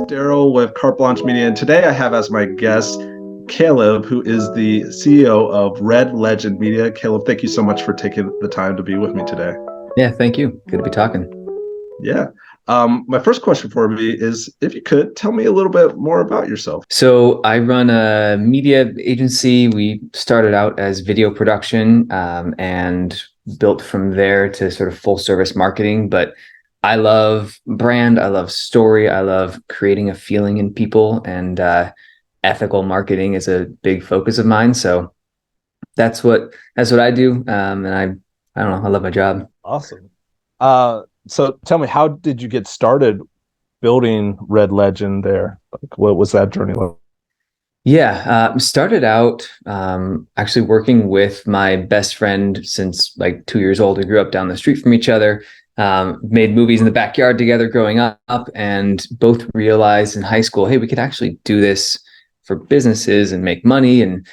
Darrell with Carte Blanche Media, and today I have as my guest Caleb, who is the CEO of Red Legend Media. Caleb, thank you so much for taking the time to be with me today. Yeah, thank you. Good to be talking. Yeah. My first question for me is if you could tell me a little bit more about yourself. So I run a media agency. We started out as video production and built from there to sort of full service marketing. But I love brand. I love story. I love creating a feeling in people, and ethical marketing is a big focus of mine. So that's what I do. And I don't know. I love my job. Awesome. So tell me, how did you get started building Red Legend there? Like, what was that journey like? Yeah, started out actually working with my best friend since like 2 years old. We grew up down the street from each other, made movies in the backyard together growing up, and both realized in high school, hey, we could actually do this for businesses and make money, and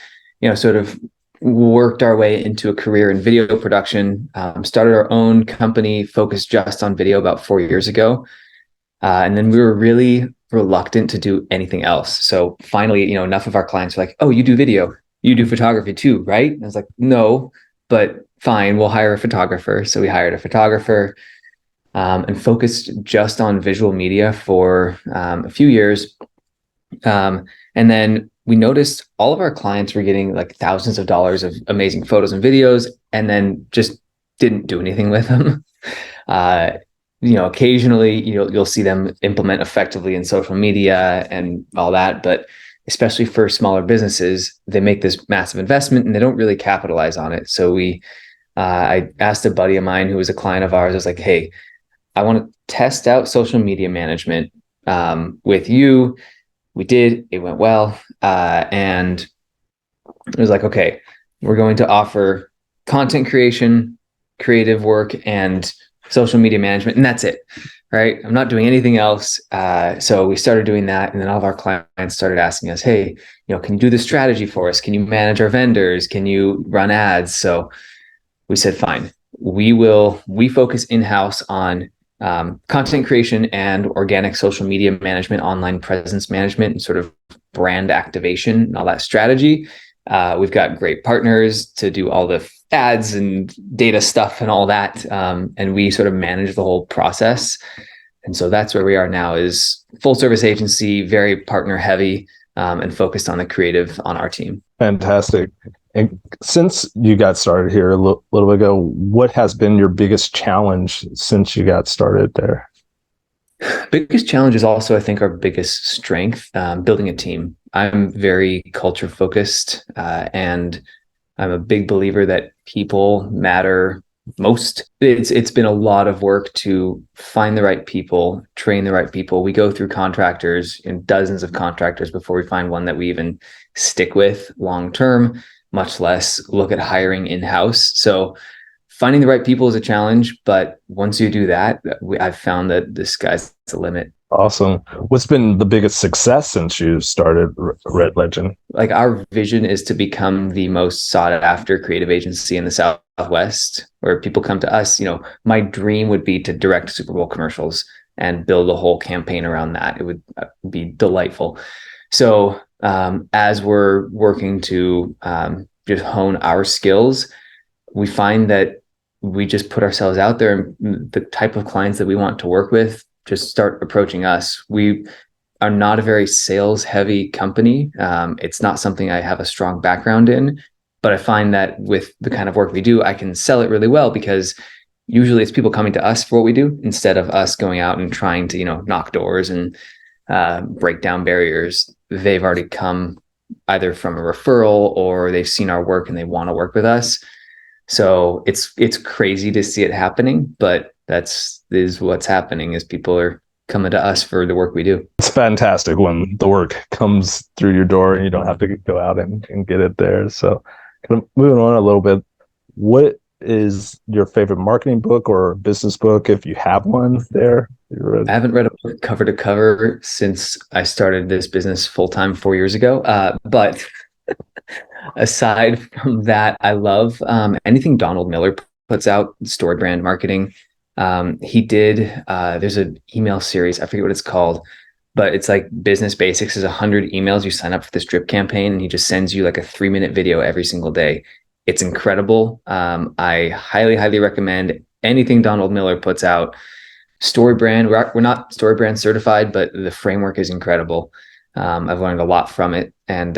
sort of worked our way into a career in video production. Started our own company focused just on video about 4 years ago. And then we were really reluctant to do anything else. So finally, enough of our clients were like, oh, you do video, you do photography too, right? And I was like, no, but fine, we'll hire a photographer. So we hired a photographer and focused just on visual media for a few years. And then we noticed all of our clients were getting like thousands of dollars of amazing photos and videos, and then just didn't do anything with them. Uh, occasionally you'll see them implement effectively in social media and all that, but especially for smaller businesses, they make this massive investment and they don't really capitalize on it. So I asked a buddy of mine who was a client of ours. I was like, hey, I want to test out social media management with you. We did. It went well, and it was like, okay, we're going to offer content creation, creative work, and social media management, and that's it, right? I'm not doing anything else. So we started doing that, and then all of our clients started asking us, hey, can you do the strategy for us? Can you manage our vendors? Can you run ads? So we said, fine, we focus in-house on content creation and organic social media management, online presence management, and sort of brand activation and all that strategy. We've got great partners to do all the ads and data stuff and all that. And we sort of manage the whole process. And so that's where we are now, is full service agency, very partner heavy, and focused on the creative on our team. Fantastic. And since you got started here a little bit ago, what has been your biggest challenge since you got started there? Biggest challenge is also, I think, our biggest strength, building a team. I'm very culture focused, and I'm a big believer that people matter most. It's been a lot of work to find the right people, train the right people. We go through contractors and dozens of contractors before we find one that we even stick with long term, much less look at hiring in-house. So finding the right people is a challenge, but once you do that, I've found that the sky's the limit. Awesome. What's been the biggest success since you started Red Legend? Like, our vision is to become the most sought after creative agency in the Southwest, where people come to us. My dream would be to direct Super Bowl commercials and build a whole campaign around that. It would be delightful. So as we're working to just hone our skills, we find that we just put ourselves out there, and the type of clients that we want to work with just start approaching us. We are not a very sales heavy company. It's not something I have a strong background in, but I find that with the kind of work we do, I can sell it really well, because usually it's people coming to us for what we do instead of us going out and trying to, knock doors and break down barriers. They've already come either from a referral or they've seen our work and they want to work with us. So it's crazy to see it happening, but is what's happening, is people are coming to us for the work we do. It's fantastic when the work comes through your door and you don't have to go out and get it there. So kind of moving on a little bit, what is your favorite marketing book or business book, if you have one there? I haven't read a book cover to cover since I started this business full-time 4 years ago. But aside from that, I love anything Donald Miller puts out, story brand marketing. He did, there's an email series, I forget what it's called, but it's like Business Basics is 100 emails. You sign up for this drip campaign and he just sends you like a 3-minute video every single day. It's incredible. I highly, highly recommend anything Donald Miller puts out. Story brand, we're not story brand certified, but the framework is incredible. I've learned a lot from it. And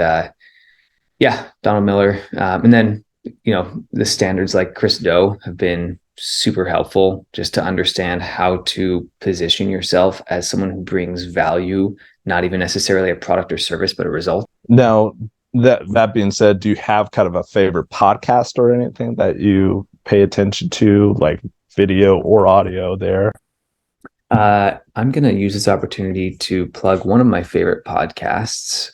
yeah, Donald Miller. And then, the standards like Chris Do have been super helpful just to understand how to position yourself as someone who brings value, not even necessarily a product or service, but a result. Now, that being said, do you have kind of a favorite podcast or anything that you pay attention to, like video or audio there? I'm going to use this opportunity to plug one of my favorite podcasts,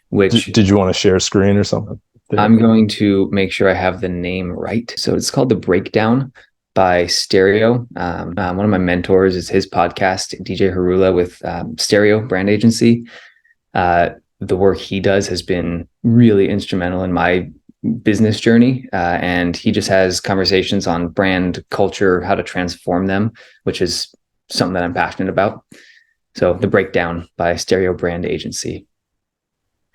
which Did you want to share a screen or something? I'm going to make sure I have the name right. So it's called The Breakdown by Stereo. One of my mentors is his podcast, DJ Harula with Stereo Brand Agency. The work he does has been really instrumental in my business journey. And he just has conversations on brand culture, how to transform them, which is something that I'm passionate about. So The Breakdown by Stereo Brand Agency.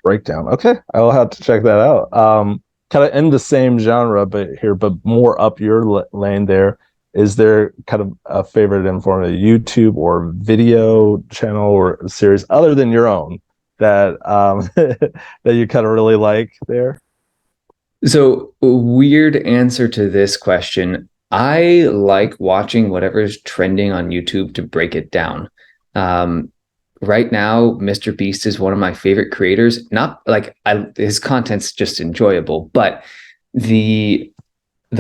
Breakdown. Okay, I'll have to check that out. Kind of in the same genre, but more up your lane there. Is there kind of a favorite in form of YouTube or video channel or series other than your own that that you kind of really like there? So, weird answer to this question. I like watching whatever's trending on YouTube to break it down. Right now, Mr. Beast is one of my favorite creators. Not like his content's just enjoyable, but the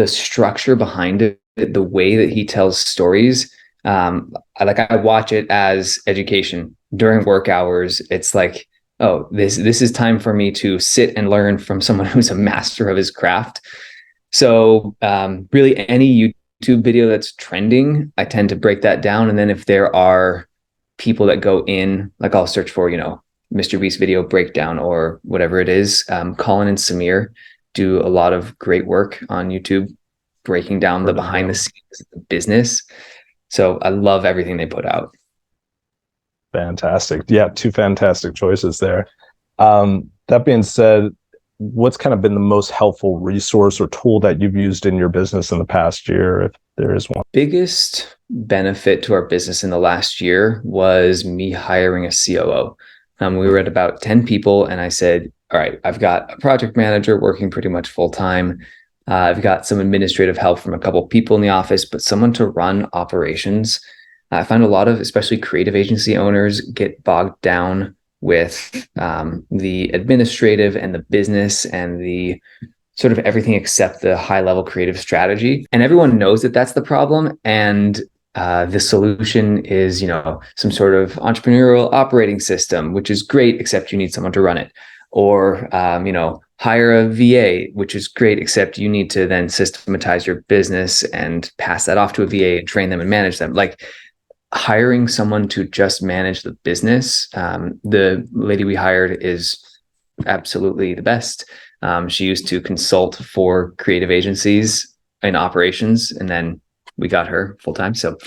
structure behind it, the way that he tells stories, I watch it as education during work hours. It's like, oh, this is time for me to sit and learn from someone who's a master of his craft. So really any YouTube video that's trending, I tend to break that down. And then if there are people that go in, like I'll search for, Mr. Beast video breakdown or whatever it is. Colin and Samir do a lot of great work on YouTube, breaking down the behind the scenes of the business. So I love everything they put out. Fantastic. Yeah, two fantastic choices there. That being said, what's kind of been the most helpful resource or tool that you've used in your business in the past year, if there is one? Biggest benefit to our business in the last year was me hiring a COO. We were at about 10 people, and I said, all right, I've got a project manager working pretty much full time. I've got some administrative help from a couple of people in the office, but someone to run operations. I find a lot of, especially creative agency owners, get bogged down with the administrative and the business and the sort of everything except the high level creative strategy. And everyone knows that that's the problem. And the solution is, some sort of entrepreneurial operating system, which is great, except you need someone to run it. Or, hire a VA, which is great, except you need to then systematize your business and pass that off to a VA and train them and manage them. Like, hiring someone to just manage the business. The lady we hired is absolutely the best. She used to consult for creative agencies in operations, and then we got her full time. So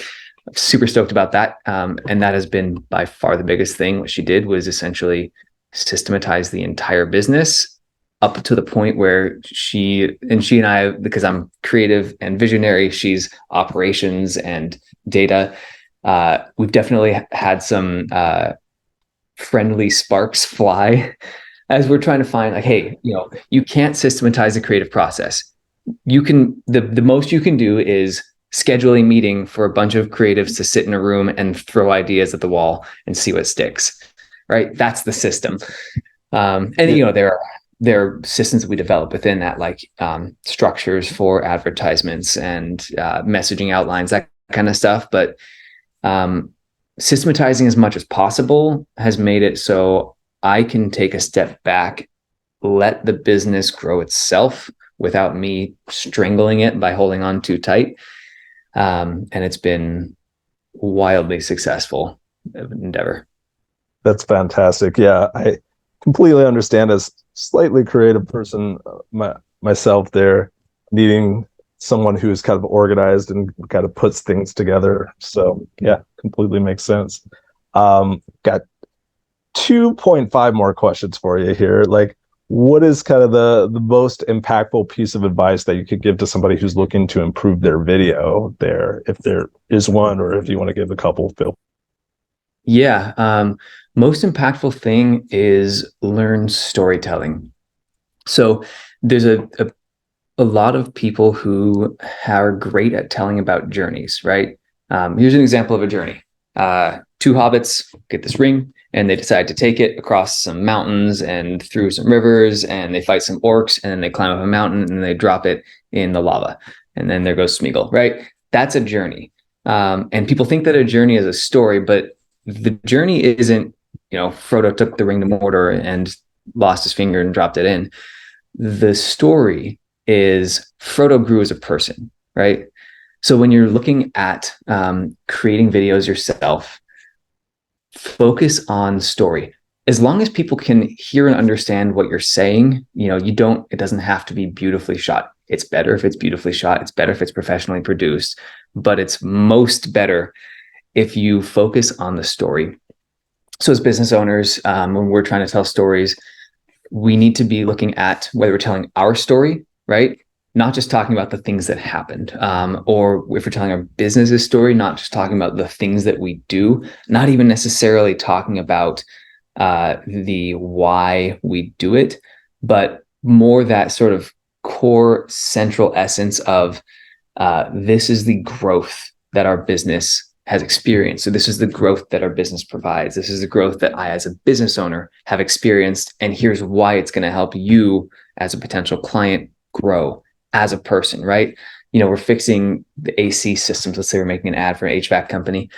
I'm super stoked about that. And that has been by far the biggest thing. What she did was essentially systematize the entire business up to the point where she and I, because I'm creative and visionary, she's operations and data. We've definitely had some friendly sparks fly as we're trying to find, like, hey, you can't systematize the creative process. You can, the most you can do is schedule a meeting for a bunch of creatives to sit in a room and throw ideas at the wall and see what sticks, right? That's the system. There are systems that we develop within that, like structures for advertisements and messaging outlines, that kind of stuff. But systematizing as much as possible has made it so I can take a step back, let the business grow itself without me strangling it by holding on too tight. And it's been wildly successful endeavor. That's fantastic. Yeah, I completely understand as slightly creative person myself there, needing someone who's kind of organized and kind of puts things together. So yeah, completely makes sense. Got 2.5 more questions for you here. Like, what is kind of the most impactful piece of advice that you could give to somebody who's looking to improve their video there, if there is one, or if you want to give a couple, Phil? Yeah. Most impactful thing is learn storytelling. So there's a lot of people who are great at telling about journeys, right? Here's an example of a journey. Two hobbits get this ring and they decide to take it across some mountains and through some rivers, and they fight some orcs, and then they climb up a mountain and they drop it in the lava. And then there goes Smeagol, right? That's a journey. And people think that a journey is a story, but the journey isn't, Frodo took the ring to Mordor and lost his finger and dropped it in. The story is Frodo grew as a person, right? So when you're looking at creating videos yourself, focus on story. As long as people can hear and understand what you're saying, it doesn't have to be beautifully shot. It's better if it's beautifully shot. It's better if it's professionally produced, but it's most better if you focus on the story. So as business owners, when we're trying to tell stories, we need to be looking at whether we're telling our story, right? Not just talking about the things that happened, or if we're telling our business's story, not just talking about the things that we do, not even necessarily talking about the why we do it, but more that sort of core central essence of this is the growth that our business has experienced. So this is the growth that our business provides. This is the growth that I, as a business owner, have experienced. And here's why it's going to help you as a potential client grow as a person, right? We're fixing the AC systems. Let's say we're making an ad for an HVAC company.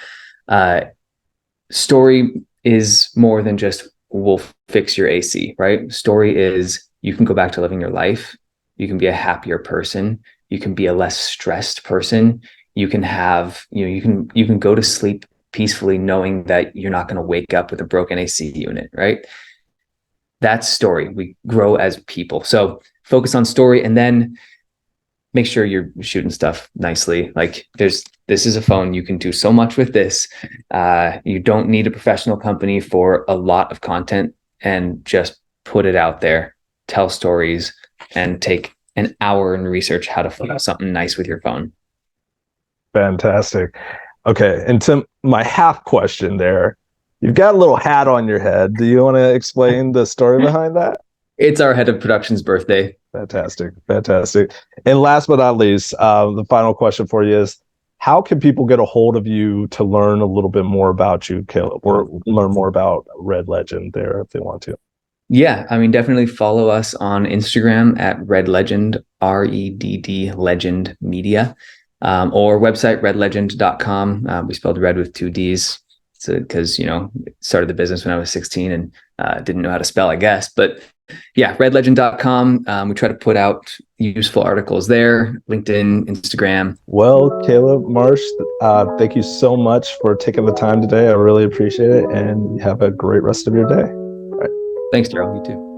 Story is more than just we'll fix your AC, right? Story is you can go back to living your life. You can be a happier person. You can be a less stressed person. You can have, you can go to sleep peacefully knowing that you're not going to wake up with a broken AC unit, right? That's story. We grow as people. So focus on story, and then make sure you're shooting stuff nicely. Like this is a phone. You can do so much with this. You don't need a professional company for a lot of content, and just put it out there, tell stories, and take an hour and research how to film something nice with your phone. Fantastic. Okay, and to my half question there, you've got a little hat on your head. Do you want to explain the story behind that? It's our head of production's birthday. Fantastic. And last but not least, the final question for you is, how can people get a hold of you to learn a little bit more about you, Caleb, or learn more about Red Legend there if they want to? Yeah, definitely follow us on Instagram at Red Legend, REDD Legend Media, or website redlegend.com. We spelled red with two D's because, started the business when I was 16 and didn't know how to spell, I guess. But yeah, redlegend.com. We try to put out useful articles there, LinkedIn, Instagram. Well, Caleb Marsh, thank you so much for taking the time today. I really appreciate it, and have a great rest of your day. Thanks, Darrell. You too.